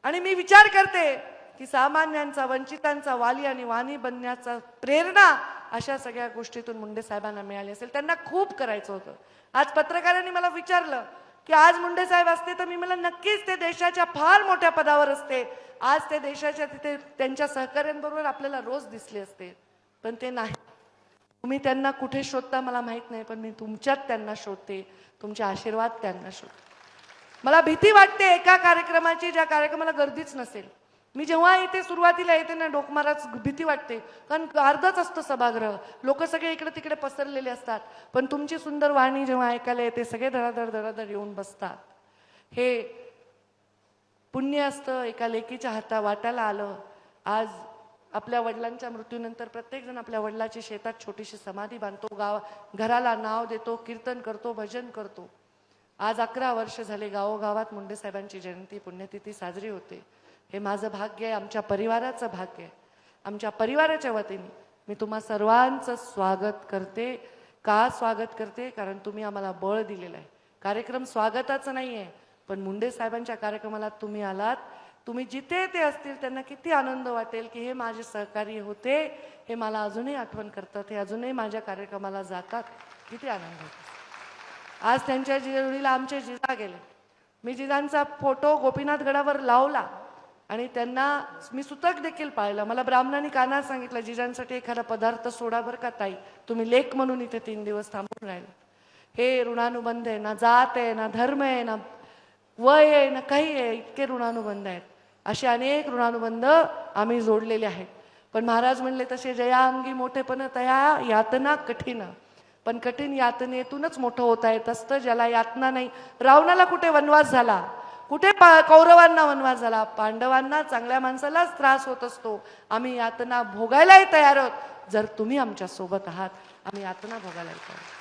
आणि मी विचार करते की सामान्यांचा, वंचितांचा वाली आणि वाणी बनण्याचा प्रेरणा अशा सगळ्या गोष्टीतून मुंडे साहेबांना मिळाली असेल. त्यांना खूप करायचं होतं. आज पत्रकारांनी मला विचारलं की आज मुंडे साहेब असते तर मी मला नक्कीच ते देशाच्या फार मोठ्या पदावर असते, आज ते देशाच्या तिथे त्यांच्या सहकाऱ्यांबरोबर आपल्याला रोज दिसले असते, पण ते नाही. तुम्ही त्यांना कुठे शोधता मला माहित नाही, पण मी तुमच्यात त्यांना शोधते, तुमचे आशीर्वाद त्यांना शोधते. मला भीती वाटते एका कार्यक्रमाची, ज्या कार्यक्रमाला गर्दीच नसेल. मी जेव्हा इथे सुरुवातीला येते ना, डोकमाराच भीती वाटते, कारण अर्धच असतं सभागृह, लोक सगळे इकडे तिकडे पसरलेले असतात, पण तुमची सुंदर वाणी जेव्हा ऐकायला येते सगळे धडाधड धडाधड येऊन बसतात. हे पुण्य असतं, एका लेकीच्या हाता वाटायला आलं. आज आपल्या वडिलांच्या मृत्यूनंतर प्रत्येकजण आपल्या वडिलाची शेतात छोटीशी समाधी बांधतो, घराला नाव देतो, कीर्तन करतो, भजन करतो. आज 11 वर्ष झाले गावोगावात मुंडे साहेबांची जयंती पुण्यतिथी साजरी होते. हे माझं भाग्य आहे, आमच्या परिवाराचं भाग्य आहे. आमच्या परिवाराच्या वतीने मी तुम्हा सर्वांचं स्वागत करते. का स्वागत करते? कारण तुम्ही आम्हाला बळ दिलेलं आहे. कार्यक्रम स्वागताचं नाही आहे, पण मुंडे साहेबांच्या कार्यक्रमाला तुम्ही आलात. तुम्ही जिथे ते असतील त्यांना किती आनंद वाटेल की हे माझे सहकारी होते, हे मला अजूनही आठवण करतात, हे अजूनही माझ्या कार्यक्रमाला जातात, किती आनंद होतो. आज त्यांच्या जोडीला आमचे जिजा गेले. मी जिजांचा फोटो गोपीनाथ गडावर लावला आणि त्यांना मी सुतक देखील पाळलं. मला ब्राह्मणांनी कानात सांगितलं, जिजांसाठी एखादा पदार्थ सोडा बरं का ताई, तुम्ही लेक म्हणून इथे 3 दिवस थांबून राहिले. हे ऋणानुबंध आहे, ना जात आहे, ना धर्म आहे, ना वय आहे, ना काही आहे, इतके ऋणानुबंध आहेत. असे अनेक ऋणानुबंध आम्ही जोडलेले आहेत. पण महाराज म्हणले तसे, जया अंगी मोठेपण तया यातना कठीण, पण कठीण यातनेतूनच मोठं होता येत असतं. ज्याला यातना नाही, रावणाला कुठे वनवास झाला, कुठे कौरवांना वनवास झाला, पांडवांना, चांगल्या माणसालाच त्रास होत असतो. आम्ही यातना भोगायलाही तयार आहोत. जर तुम्ही आमच्या सोबत आहात, आम्ही यातना भोगायला तयार आहोत.